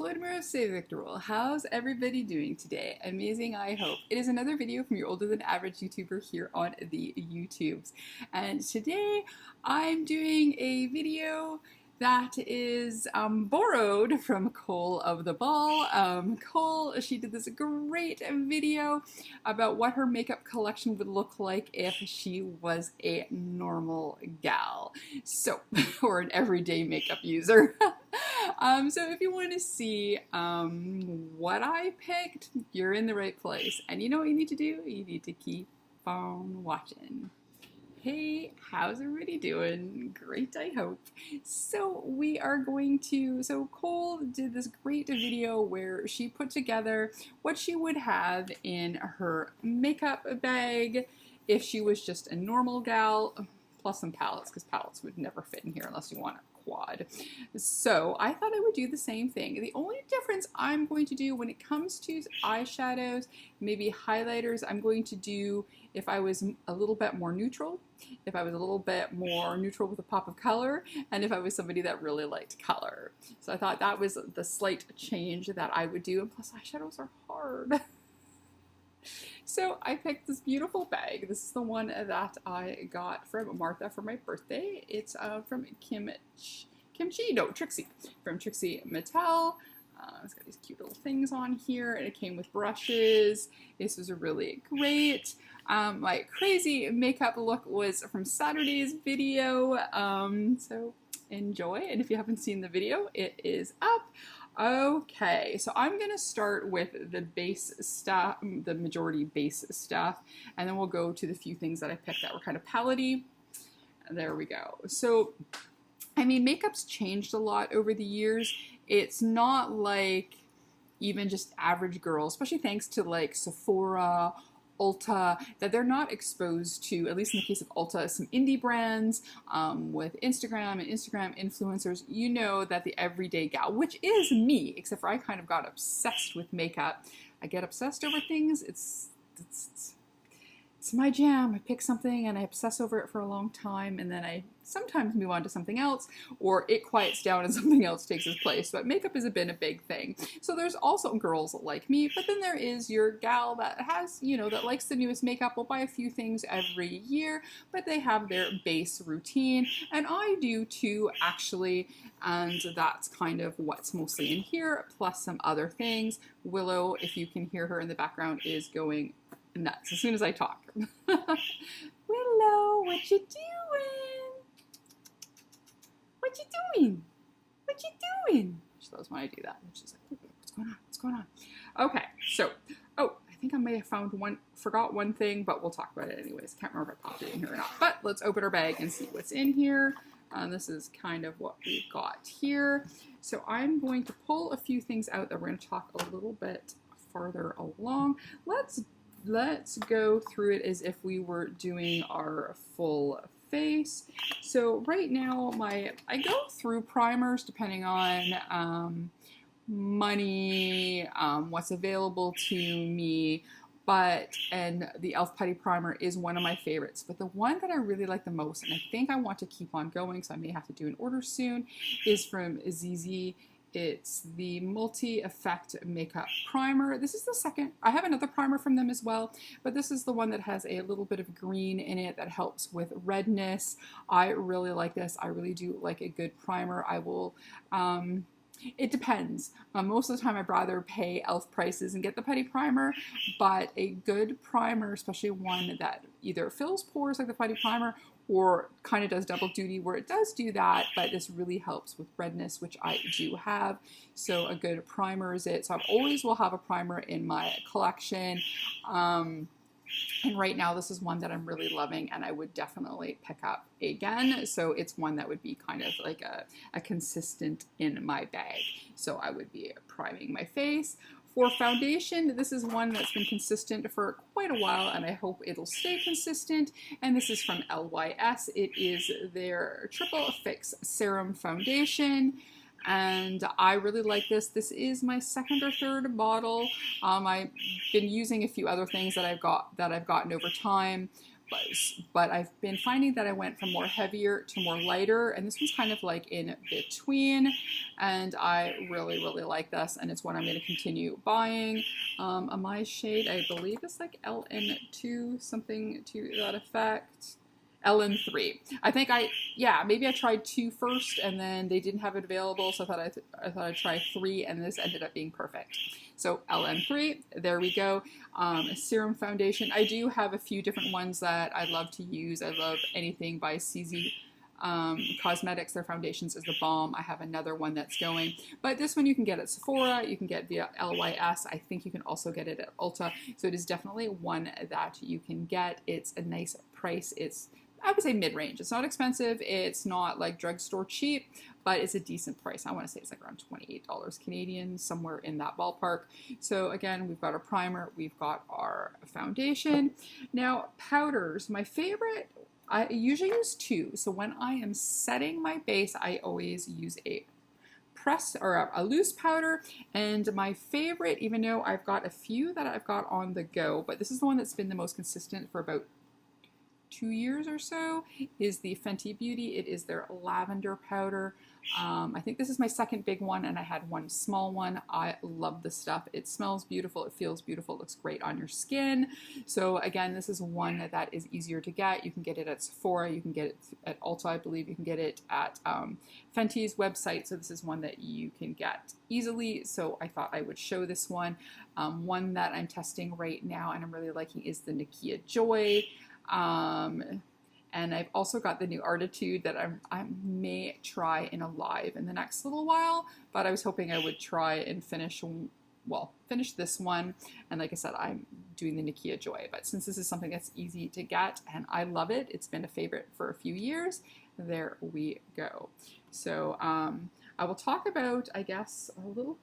Florida Victor. How's everybody doing today? Amazing, I hope. It is another video from your older than average YouTuber here on the YouTubes. And today I'm doing a video that is borrowed from Cole of the Ball. Cole, she did this great video about what her makeup collection would look like if she was a normal gal. So, or an everyday makeup user. So if you want to see what I picked, you're in the right place. And you know what you need to do? You need to keep on watching. Hey, how's everybody doing? Great, I hope. So we are going to, so Cole did this great video where she put together what she would have in her makeup bag if she was just a normal gal, plus some palettes, because palettes would never fit in here unless you want a quad. So I thought I would do the same thing. The only difference I'm going to do when it comes to eyeshadows, maybe highlighters, I'm going to do if I was a little bit more neutral, if I was a little bit more neutral with a pop of color, and if I was somebody that really liked color. So I thought that was the slight change that I would do, and plus eyeshadows are hard. So I picked this beautiful bag. This is the one that I got from Martha for my birthday. It's from Trixie, from Trixie Mattel. It's got these cute little things on here, and it came with brushes. This was really great. My crazy makeup look was from Saturday's video, so enjoy. And if you haven't seen the video, it is up. Okay, so I'm gonna start with the base stuff, the majority base stuff, and then we'll go to the few things that I picked that were kind of palette-y. There we go. So, I mean, makeup's changed a lot over the years. It's not like even just average girls, especially thanks to like Sephora, Ulta, that they're not exposed to, at least in the case of Ulta, some indie brands with Instagram and Instagram influencers. You know that the everyday gal, which is me, except for I kind of got obsessed with makeup. I get obsessed over things. It's my jam. I pick something and I obsess over it for a long time, and then I sometimes move on to something else, or it quiets down and something else takes its place. But makeup has been a big thing. So there's also girls like me, but then there is your gal that has, you know, that likes the newest makeup, will buy a few things every year, but they have their base routine, and I do too, actually, and that's kind of what's mostly in here, plus some other things. Willow, if you can hear her in the background, is going nuts as soon as I talk. Willow, what you doing? What you doing? What you doing? She loves when I do that. She's like, what's going on? What's going on? Okay, so, oh, I think I may have forgot one thing, but we'll talk about it anyways. Can't remember if I popped it in here or not. But let's open our bag and see what's in here. This is kind of what we've got here. So I'm going to pull a few things out that we're going to talk a little bit farther along. Let's go through it as if we were doing our full face. So right now, I go through primers depending on money, what's available to me. And the e.l.f. Putty Primer is one of my favorites. But the one that I really like the most, and I think I want to keep on going, so I may have to do an order soon, is from ZZ. It's the Multi-Effect Makeup Primer. This is the second. I have another primer from them as well, but this is the one that has a little bit of green in it that helps with redness. I really like this. I really do like a good primer. I will, it depends. Most of the time I'd rather pay e.l.f. prices and get the Putty Primer, but a good primer, especially one that either fills pores like the Putty Primer or kind of does double duty where it does do that, but this really helps with redness, which I do have. So a good primer is it. So I always will have a primer in my collection. And right now this is one that I'm really loving and I would definitely pick up again. So it's one that would be kind of like a consistent in my bag. So I would be priming my face. For foundation, this is one that's been consistent for quite a while, and I hope it'll stay consistent. And this is from LYS. It is their Triple Fix Serum Foundation, and I really like this. This is my second or third bottle. I've been using a few other things that I've gotten over time, but I've been finding that I went from more heavier to more lighter, and this one's kind of like in between, and I really, really like this, and it's one I'm going to continue buying. My shade, I believe, is like LN2, something to that effect. LN3. I think maybe I tried 2 first and then they didn't have it available, so I thought I'd try 3, and this ended up being perfect. So LN3, there we go. A serum foundation. I do have a few different ones that I love to use. I love anything by CZ Cosmetics. Their foundations is the bomb. I have another one that's going, but this one you can get at Sephora, you can get via LYS. I think you can also get it at Ulta, so it is definitely one that you can get. It's a nice price. It's, I would say, mid-range. It's not expensive. It's not like drugstore cheap, but it's a decent price. I want to say it's like around $28 Canadian, somewhere in that ballpark. So again, we've got our primer, we've got our foundation. Now, powders. My favorite, I usually use 2. So when I am setting my base, I always use a press or a loose powder, and my favorite, even though I've got a few that I've got on the go, but this is the one that's been the most consistent for about 2 years or so, is the Fenty Beauty. It is their lavender powder. I think this is my second big one, and I had one small one. I love this stuff. It smells beautiful. It feels beautiful. It looks great on your skin. So again, this is one that is easier to get. You can get it at Sephora. You can get it at Ulta, I believe. You can get it at Fenty's website. So this is one that you can get easily. So I thought I would show this one. One that I'm testing right now and I'm really liking is the Nakia Joy. And I've also got the new Artitude that I may try in a live in the next little while, but I was hoping I would try and finish this one. And like I said, I'm doing the Nakia Joy, but since this is something that's easy to get and I love it, it's been a favorite for a few years, there we go. So, I will talk about, I guess, a little,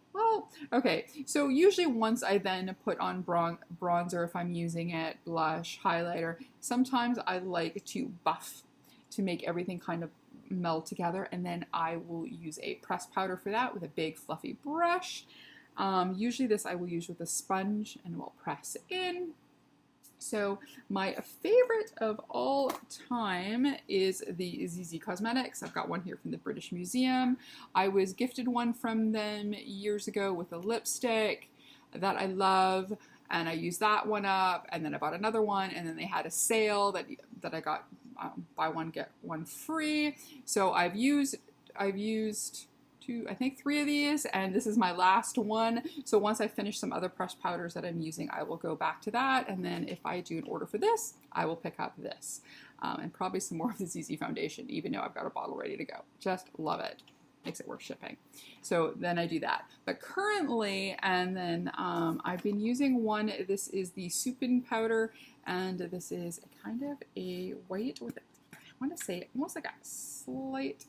okay. So usually once I then put on bronzer, if I'm using it, blush, highlighter, sometimes I like to buff to make everything kind of meld together, and then I will use a pressed powder for that with a big fluffy brush. Usually this I will use with a sponge and will press in. So my favorite of all time is the ZZ Cosmetics. I've got one here from the British Museum. I was gifted one from them years ago with a lipstick that I love, and I used that one up, and then I bought another one, and then they had a sale that I got buy one get one free. So I've used I think 3 of these, and this is my last one. So once I finish some other pressed powders that I'm using, I will go back to that, and then if I do an order for this, I will pick up this. And probably some more of the ZZ foundation, even though I've got a bottle ready to go. Just love it. Makes it worth shipping. So then I do that. But currently, and then I've been using one, this is the Supin powder, and this is kind of a white with, I want to say, almost like a slight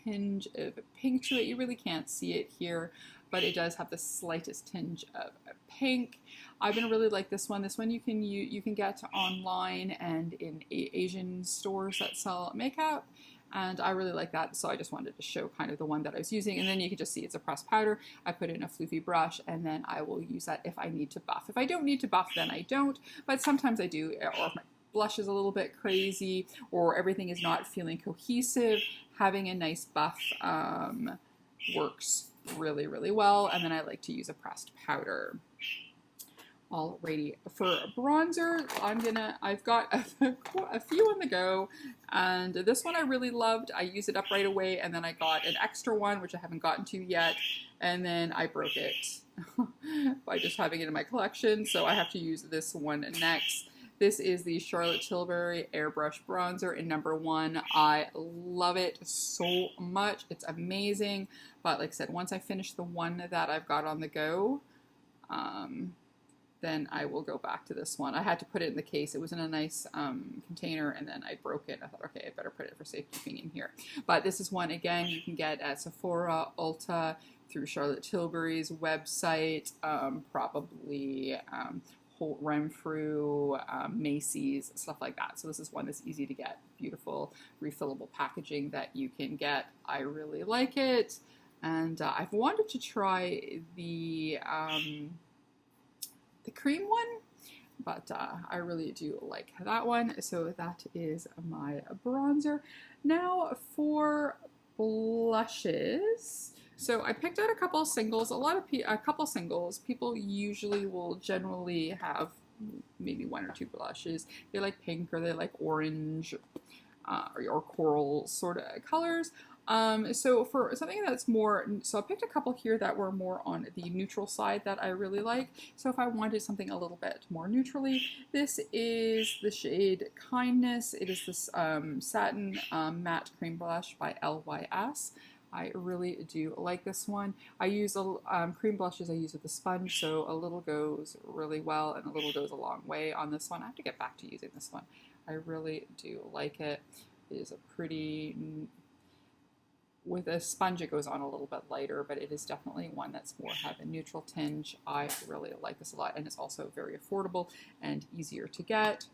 tinge of pink to it. You really can't see it here, but it does have the slightest tinge of pink. I've been really like this one. This one you can get online and in Asian stores that sell makeup, and I really like that, so I just wanted to show kind of the one that I was using. And then you can just see it's a pressed powder. I put it in a floofy brush, and then I will use that if I need to buff. If I don't need to buff, then I don't, but sometimes I do, or if my blush is a little bit crazy or everything is not feeling cohesive, having a nice buff works really, really well. And then I like to use a pressed powder. Alrighty, for bronzer, I've got a few on the go, and this one I really loved. I used it up right away, and then I got an extra one, which I haven't gotten to yet, and then I broke it by just having it in my collection, so I have to use this one next. This is the Charlotte Tilbury Airbrush Bronzer in number 1. I love it so much. It's amazing. But like I said, once I finish the one that I've got on the go, then I will go back to this one. I had to put it in the case. It was in a nice container, and then I broke it. I thought, okay, I better put it for safekeeping in here. But this is one, again, you can get at Sephora, Ulta, through Charlotte Tilbury's website, probably Holt Renfrew, Macy's, stuff like that. So this is one that's easy to get. Beautiful refillable packaging that you can get. I really like it. And I've wanted to try the cream one, but I really do like that one. So that is my bronzer. Now for blushes. So I picked out a couple of singles. A couple singles. People usually will generally have maybe one or two blushes. They like pink or they like orange or coral sort of colors. So for something that's more, so I picked a couple here that were more on the neutral side that I really like. So if I wanted something a little bit more neutrally, this is the shade Kindness. It is this satin matte cream blush by LYS. I really do like this one. I use cream blushes I use with a sponge, so a little goes really well and a little goes a long way on this one. I have to get back to using this one. I really do like it. It is a pretty, with a sponge it goes on a little bit lighter, but it is definitely one that's more have a neutral tinge. I really like this a lot, and it's also very affordable and easier to get.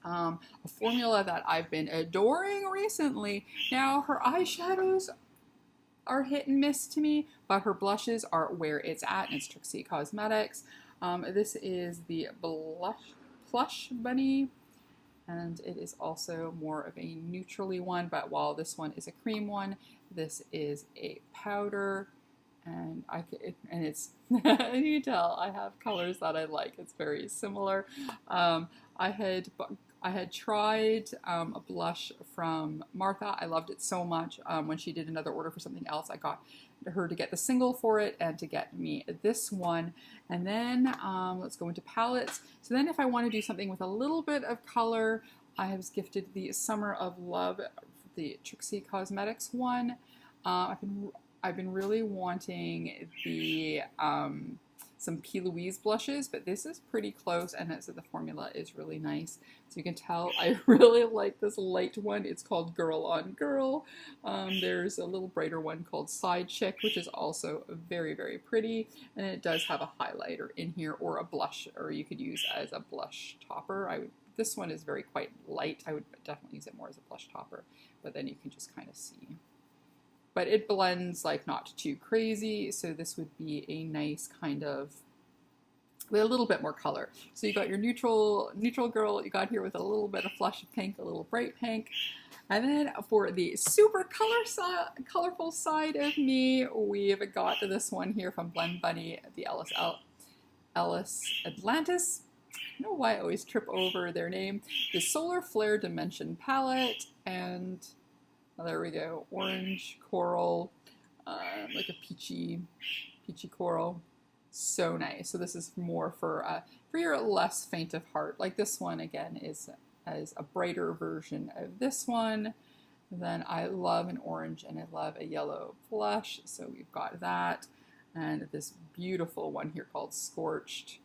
A formula that I've been adoring recently. Now her eyeshadows are hit and miss to me, but her blushes are where it's at, and it's Trixie Cosmetics. This is the Plush Bunny, and it is also more of a neutrally one, but while this one is a cream one, this is a powder, and it's you can tell I have colors that I like. It's very similar. I had tried a blush from Martha. I loved it so much. When she did another order for something else, I got her to get the single for it and to get me this one. And then let's go into palettes. So then if I want to do something with a little bit of color, I was gifted the Summer of Love, the Trixie Cosmetics one. I've been really wanting the some P. Louise blushes, but this is pretty close, and so the formula is really nice. So you can tell I really like this light one. It's called Girl on Girl. There's a little brighter one called Side Chick, which is also very, very pretty, and it does have a highlighter in here or a blush, or you could use as a blush topper. This one is quite light. I would definitely use it more as a blush topper, but then you can just kind of see. But it blends like not too crazy, so this would be a nice kind of, with a little bit more color. So you got your neutral girl, you got here with a little bit of flush of pink, a little bright pink. And then for the super colorful side of me, we've got this one here from Blend Bunny, the Ellis Atlantis. I don't know why I always trip over their name. The Solar Flare Dimension palette, and oh, there we go, orange coral, like a peachy coral. So nice. So this is more for your less faint of heart. Like this one again is a brighter version of this one. Then I love an orange and I love a yellow blush. So we've got that, and this beautiful one here called Scorched.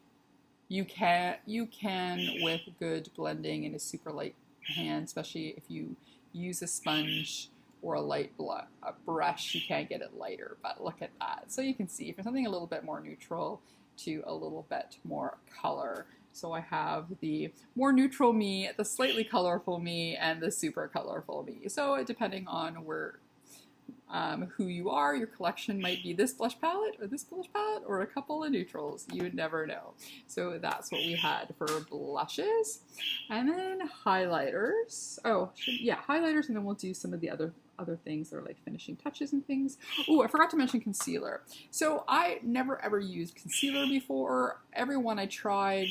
You can with good blending and a super light hand, especially if you use a sponge or a light brush, you can't get it lighter, but look at that. So you can see from something a little bit more neutral to a little bit more color. So I have the more neutral me, the slightly colorful me, and the super colorful me. So depending on who you are, your collection might be this blush palette or this blush palette or a couple of neutrals. You would never know. So that's what we had for blushes. And then highlighters. Highlighters, and then we'll do some of the other things that are like finishing touches and things. Oh, I forgot to mention concealer. So I never ever used concealer before. Every one I tried,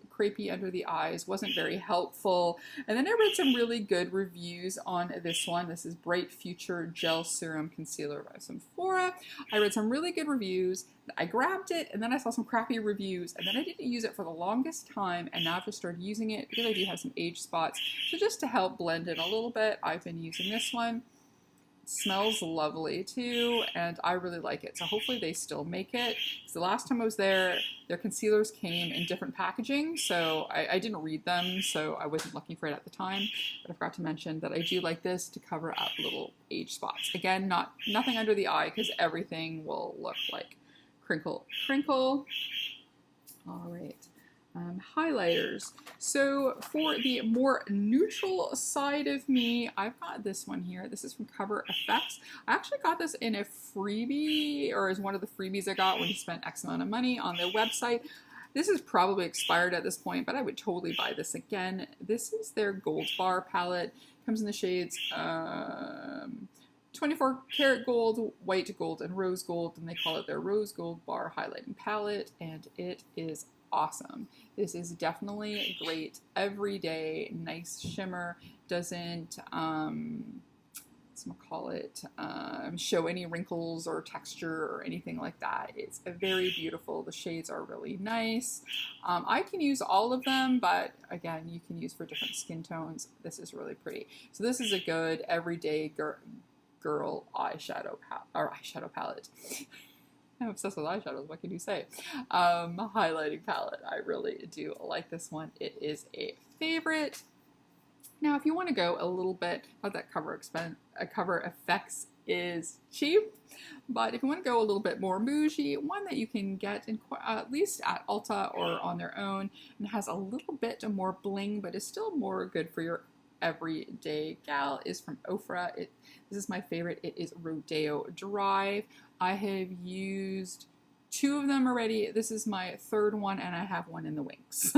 crepey under the eyes, wasn't very helpful. And then I read some really good reviews on this one. This is Bright Future Gel Serum Concealer by Sephora. I read some really good reviews. I grabbed it, and then I saw some crappy reviews, and then I didn't use it for the longest time, and now I've just started using it because I do have some age spots. So just to help blend in a little bit, I've been using this one. It smells lovely too, and I really like it. So hopefully they still make it. Because the last time I was there, their concealers came in different packaging, so I didn't read them, so I wasn't looking for it at the time. But I forgot to mention that I do like this to cover up little age spots. Again, nothing under the eye, because everything will look like crinkle. All right. Highlighters. So for the more neutral side of me, I've got this one here. This is from Cover FX. I actually got this in a freebie, or as one of the freebies I got when you spent X amount of money on their website. This is probably expired at this point, but I would totally buy this again. This is their Gold Bar palette. Comes in the shades 24 karat gold, white gold, and rose gold, and they call it their Rose Gold Bar highlighting palette, and it is awesome. This is definitely a great everyday nice shimmer. Doesn't show any wrinkles or texture or anything like that. It's very beautiful. The shades are really nice. I can use all of them, but again, you can use for different skin tones. This is really pretty. So this is a good everyday girl eyeshadow palette. I'm obsessed with eyeshadows, what can you say? Highlighting palette. I really do like this one. It is a favorite. Now, if you want to go a little bit, that cover effects is cheap, but if you want to go a little bit more bougie, one that you can get in at least at Ulta or on their own, and has a little bit more bling, but is still more good for your everyday gal, is from Ofra. This is my favorite. It is Rodeo Drive. I have used 2 of them already. This is my 3rd one, and I have one in the wings.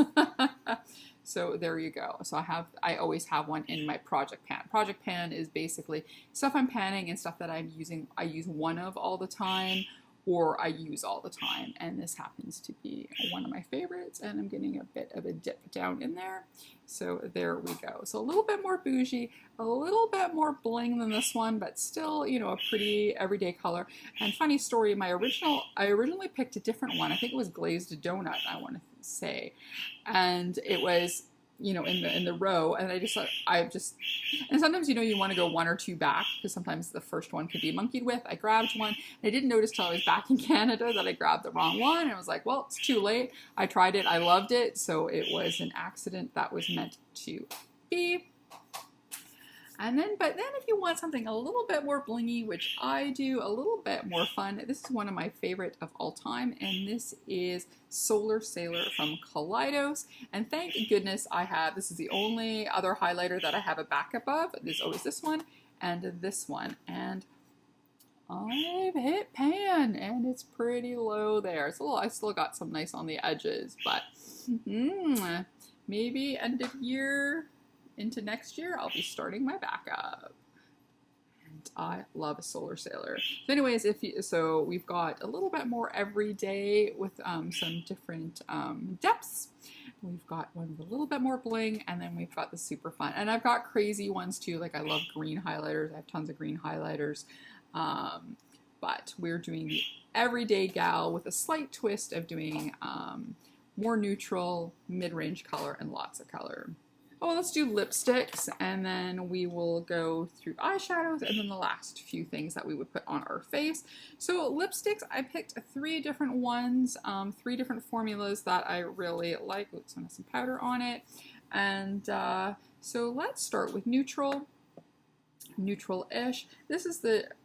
So there you go. So I always have one in my project pan. Project pan is basically stuff I'm panning and stuff that I'm using. I use one of all the time, or I use all the time. And this happens to be one of my favorites, and I'm getting a bit of a dip down in there. So there we go. So a little bit more bougie, a little bit more bling than this one, but still, you know, a pretty everyday color. And funny story, I originally picked a different one. I think it was Glazed Donut, I want to say. And it was, you know, in the row, and and sometimes, you know, you want to go 1 or 2 back, because sometimes the first one could be monkeyed with. I grabbed one, and I didn't notice till I was back in Canada that I grabbed the wrong one, and I was like, well, it's too late. I tried it, I loved it, so it was an accident that was meant to be. But then if you want something a little bit more blingy, which I do, a little bit more fun, this is one of my favorite of all time, and this is Solar Sailor from Kaleidos. And thank goodness this is the only other highlighter that I have a backup of. There's always this one and this one. And I've hit pan, and it's pretty low there. I still got some nice on the edges, but maybe end of year into next year, I'll be starting my backup. And I love a Solar Sailor. So anyways, so we've got a little bit more everyday with some different depths. We've got one with a little bit more bling, and then we've got the super fun. And I've got crazy ones too, like I love green highlighters. I have tons of green highlighters. But we're doing the everyday gal with a slight twist of doing more neutral, mid-range color, and lots of color. Oh, let's do lipsticks, and then we will go through eyeshadows, and then the last few things that we would put on our face. So lipsticks, I picked 3 different ones, 3 different formulas that I really like. Oops, some powder on it. And so let's start with neutral. Neutral-ish.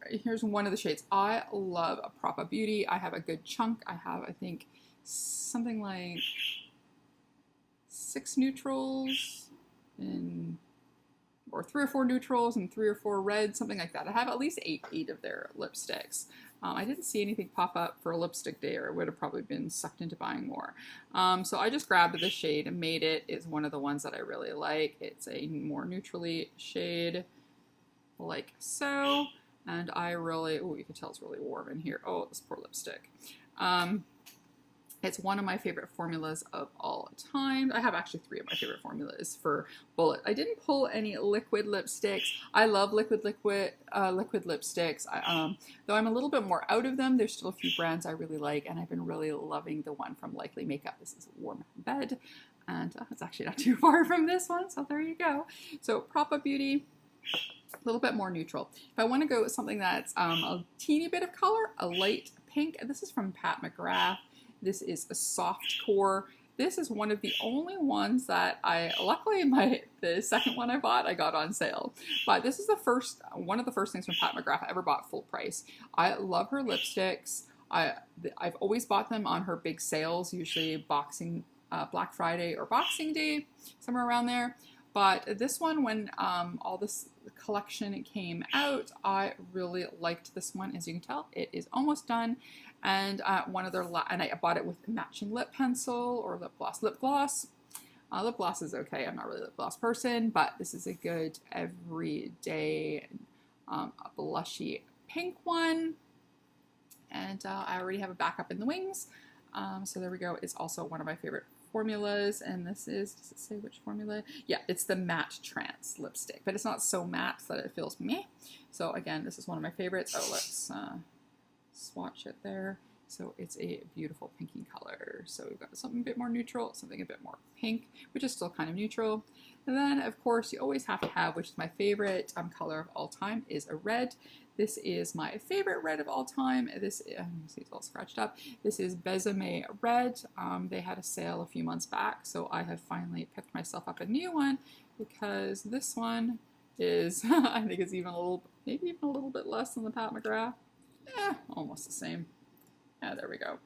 Here's one of the shades. I love a Propa Beauty. I have a good chunk. I have, I think, something like 6 neutrals, or 3 or 4 neutrals and 3 or 4 reds, something like that. I have at least 8 of their lipsticks. I didn't see anything pop up for a lipstick day, or I would have probably been sucked into buying more. So I just grabbed the shade and made it. It's one of the ones that I really like. It's a more neutrally shade, like so. And you can tell it's really warm in here. Oh, this poor lipstick. It's one of my favorite formulas of all time. I have actually 3 of my favorite formulas for Bullet. I didn't pull any liquid lipsticks. I love liquid lipsticks. Though I'm a little bit more out of them, there's still a few brands I really like, and I've been really loving the one from Likely Makeup. This is Warm Bed, and it's actually not too far from this one, so there you go. So Propa Beauty, a little bit more neutral. If I want to go with something that's a teeny bit of color, a light pink. This is from Pat McGrath. This is a soft core. This is one of the only ones that luckily the second one I bought, I got on sale. But this is one of the first things from Pat McGrath I ever bought full price. I love her lipsticks. I've always bought them on her big sales, usually Black Friday or Boxing Day, somewhere around there. But this one, when all this collection came out, I really liked this one. As you can tell, it is almost done. And one of their and I bought it with matching lip pencil or lip gloss. Lip gloss is okay. I'm not really a lip gloss person, but this is a good everyday blushy pink one. And I already have a backup in the wings. So there we go. It's also one of my favorite formulas. And this is, does it say which formula? Yeah, it's the Matte Trance lipstick, but it's not so matte that it feels meh. So again, this is one of my favorites. Oh, let's swatch it there. So it's a beautiful pinky color. So we've got something a bit more neutral, something a bit more pink, which is still kind of neutral. And then, of course, you always have to have, which is my favorite color of all time, is a red. This is my favorite red of all time. This, see, it's all scratched up. This is Besame Red. They had a sale a few months back, so I have finally picked myself up a new one because this one is, I think it's even a little, maybe even a little bit less than the Pat McGrath. Almost the same. Yeah, there we go.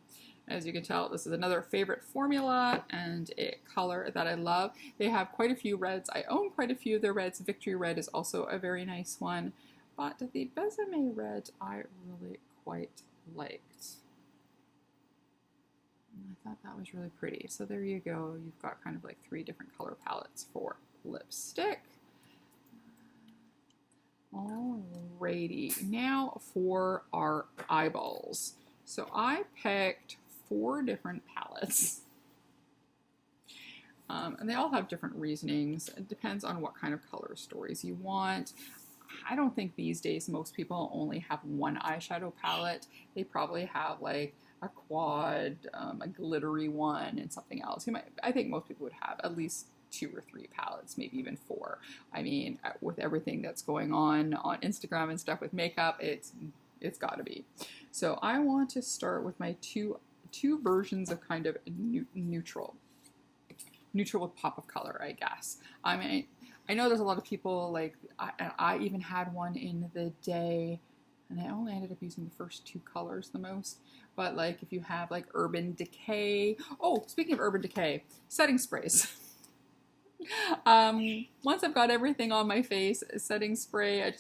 As you can tell, this is another favorite formula and a color that I love. They have quite a few reds. I own quite a few of their reds. Victory Red is also a very nice one. But the Besame Red I really quite liked. And I thought that was really pretty. So there you go. You've got kind of like 3 different color palettes for lipstick. Alrighty, now for our eyeballs. So I picked 4 different palettes. And they all have different reasonings. It depends on what kind of color stories you want. I don't think these days most people only have one eyeshadow palette. They probably have like a quad, a glittery one, and something else. I think most people would have at least 2 or 3 palettes, maybe even 4. I mean, with everything that's going on Instagram and stuff with makeup, it's got to be. So I want to start with my two versions of kind of neutral with pop of color, I guess. I mean, I know there's a lot of people, like, I even had one in the day, and I only ended up using the first 2 colors the most. But, like, if you have, like, Urban Decay. Oh, speaking of Urban Decay, setting sprays. Once I've got everything on my face, setting spray,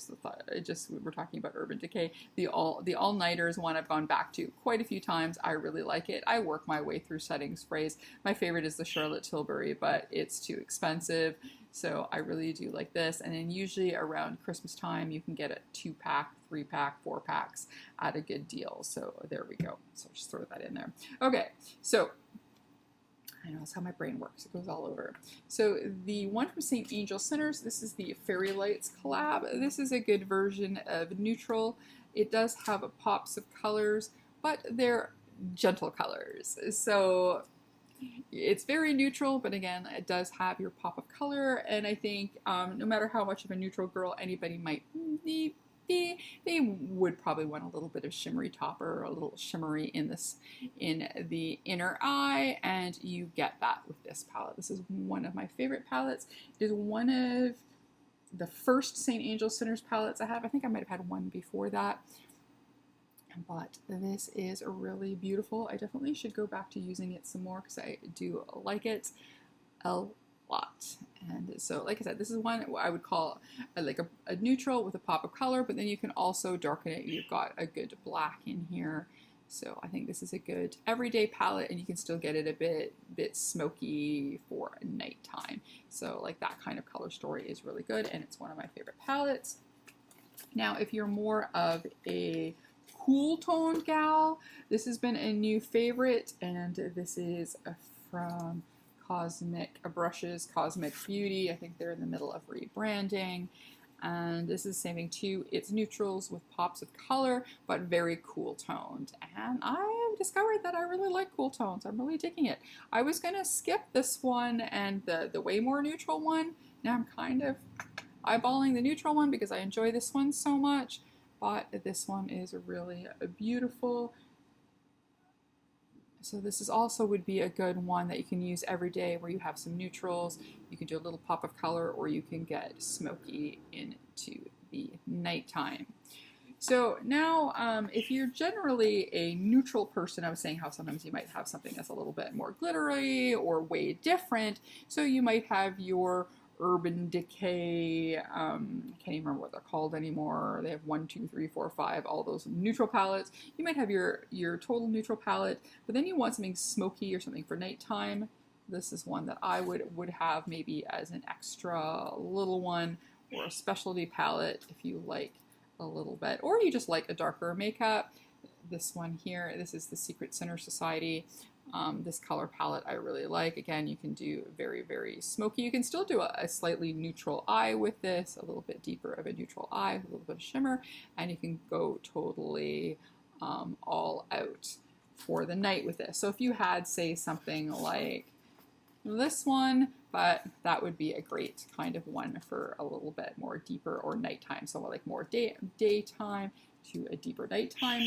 we're talking about Urban Decay. The All-Nighter is one I've gone back to quite a few times. I really like it. I work my way through setting sprays. My favorite is the Charlotte Tilbury, but it's too expensive. So I really do like this. And then usually around Christmas time, you can get a 2-pack, 3-pack, 4-packs at a good deal. So there we go. So just throw that in there. Okay, so I know that's how my brain works. It goes all over. So the one from St. Angel Sinners, this is the Fairy Lights collab. This is a good version of neutral. It does have pops of colors, but they're gentle colors. So it's very neutral, but again, it does have your pop of color. And I think no matter how much of a neutral girl anybody might be, they would probably want a little bit of shimmery topper, a little shimmery in the inner eye, and you get that with this palette. This is one of my favorite palettes. It is one of the first St. Angel Sinners palettes I have. I think I might have had one before that. But this is really beautiful. I definitely should go back to using it some more because I do like it a lot. And so, like I said, this is one I would call like a neutral with a pop of color, but then you can also darken it. You've got a good black in here. So I think this is a good everyday palette, and you can still get it a bit smoky for nighttime. So like that kind of color story is really good, and it's one of my favorite palettes. Now, if you're more of a cool toned gal, this has been a new favorite, and this is from Cosmic Brushes, Cosmic Beauty. I think they're in the middle of rebranding. And this is the same thing too. It's neutrals with pops of color, but very cool toned. And I have discovered that I really like cool tones. I'm really digging it. I was gonna skip this one and the way more neutral one. Now I'm kind of eyeballing the neutral one because I enjoy this one so much. But this one is really beautiful. So this is also would be a good one that you can use every day where you have some neutrals. You can do a little pop of color, or you can get smoky into the nighttime. So now, if you're generally a neutral person, I was saying how sometimes you might have something that's a little bit more glittery or way different. So you might have your Urban Decay, I can't even remember what they're called anymore. They have 1, 2, 3, 4, 5, all those neutral palettes. You might have your total neutral palette, but then you want something smoky or something for nighttime. This is one that I would have maybe as an extra little one, or a specialty palette if you like a little bit, or you just like a darker makeup. This one here, this is the Secret Sinner Society. This color palette I really like. Again, you can do very, very smoky. You can still do a slightly neutral eye with this, a little bit deeper of a neutral eye, a little bit of shimmer, and you can go totally all out for the night with this. So if you had, say, something like this one, but that would be a great kind of one for a little bit more deeper or nighttime. So like more daytime to a deeper nighttime,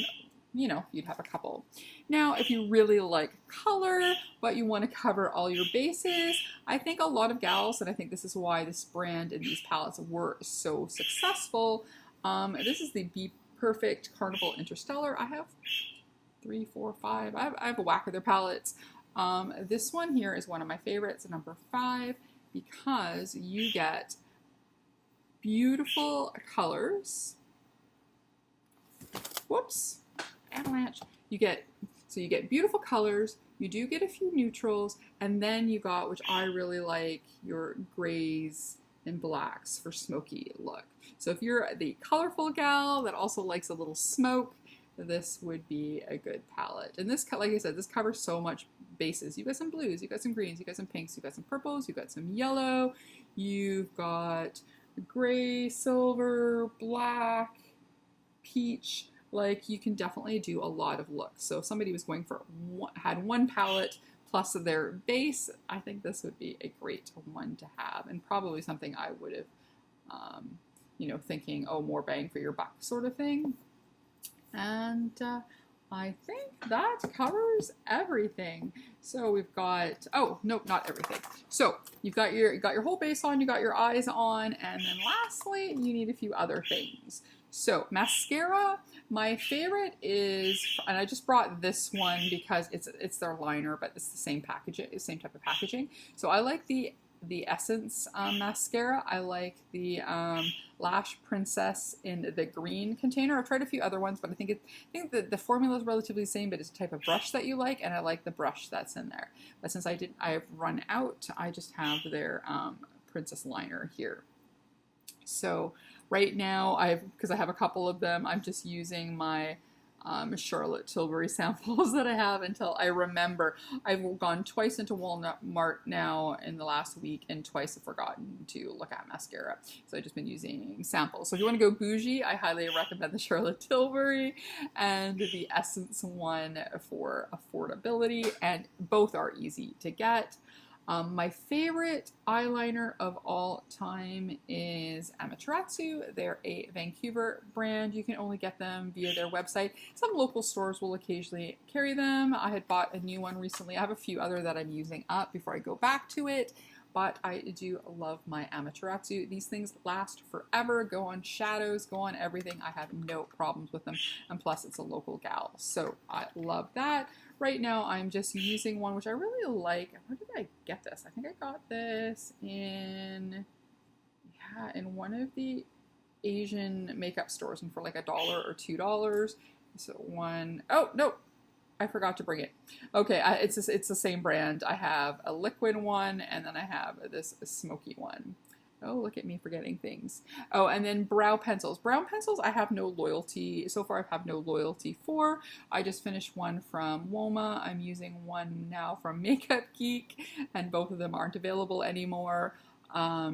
you know, you'd have a couple. Now, if you really like color, but you want to cover all your bases, I think a lot of gals, and I think this is why this brand and these palettes were so successful. This is the Be Perfect Carnival Interstellar. I have 3, 4, 5. I have a whack of their palettes. This one here is one of my favorites, number 5, because you get beautiful colors. Whoops. Avalanche. You get beautiful colors, you do get a few neutrals, and then you got, which I really like, your grays and blacks for smoky look. So if you're the colorful gal that also likes a little smoke, this would be a good palette. And this, like I said, this covers so much bases. You've got some blues, you've got some greens, you've got some pinks, you've got some purples, you've got some yellow, you've got gray, silver, black, peach. Like, you can definitely do a lot of looks. So if somebody was going for had one palette plus their base, I think this would be a great one to have, and probably something I would have, you know, thinking, oh, more bang for your buck sort of thing. And I think that covers everything. So we've got, oh, nope, not everything. So you've got your whole base on, you got your eyes on, and then lastly, you need a few other things. So mascara, my favorite is, and I just brought this one because it's their liner, but it's the same packaging, same type of packaging. So I like the Essence mascara. I like the Lash Princess in the green container. I've tried a few other ones, but I think that the formula is relatively the same, but it's a type of brush that you like, and I like the brush that's in there. But since I've run out, I just have their Princess liner here. So right now, because I have a couple of them, I'm just using my Charlotte Tilbury samples that I have until I remember. I've gone twice into Walmart now in the last week, and twice have forgotten to look at mascara. So I've just been using samples. So if you want to go bougie, I highly recommend the Charlotte Tilbury and the Essence one for affordability, and both are easy to get. My favorite eyeliner of all time is Amaterasu. They're a Vancouver brand. You can only get them via their website. Some local stores will occasionally carry them. I had bought a new one recently. I have a few other that I'm using up before I go back to it, but I do love my Amaterasu. These things last forever, go on shadows, go on everything. I have no problems with them, and plus it's a local gal, so I love that. Right now, I'm just using one which I really like. Where did I get this? I think I got this in one of the Asian makeup stores, and for like $1 or $2. So one, oh, no, I forgot to bring it. Okay, it's the same brand. I have a liquid one, and then I have this smoky one. Oh, look at me forgetting things. Oh, and then brow pencils. Brow pencils, I have no loyalty. So far, I have no loyalty for. I just finished one from Woma. I'm using one now from Makeup Geek, and both of them aren't available anymore. I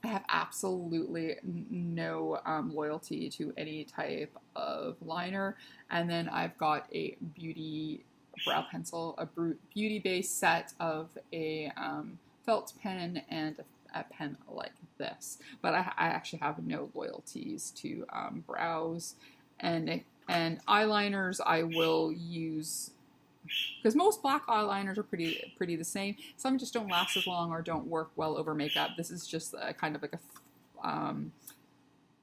have absolutely no loyalty to any type of liner. And then I've got a beauty brow pencil, a beauty base set of a felt pen and a pen like this, but I actually have no loyalties to brows and eyeliners. I will use, because most black eyeliners are pretty the same. Some just don't last as long or don't work well over makeup. This is just a kind of like a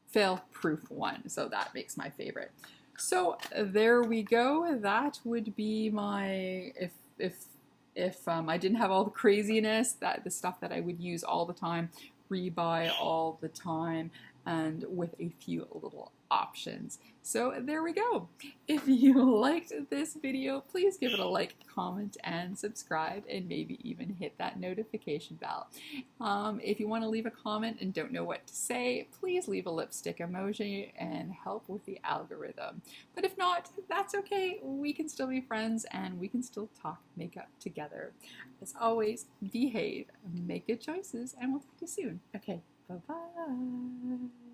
fail-proof one, so that makes my favorite. So there we go. That would be my, if if I didn't have all the craziness, the stuff that I would use all the time, rebuy all the time, and with a few little options. So there we go. If you liked this video, please give it a like, comment, and subscribe, and maybe even hit that notification bell. If you want to leave a comment and don't know what to say, please leave a lipstick emoji and help with the algorithm. But if not, that's okay. We can still be friends and we can still talk makeup together. As always, behave, make good choices, and we'll talk to you soon. Okay, bye-bye.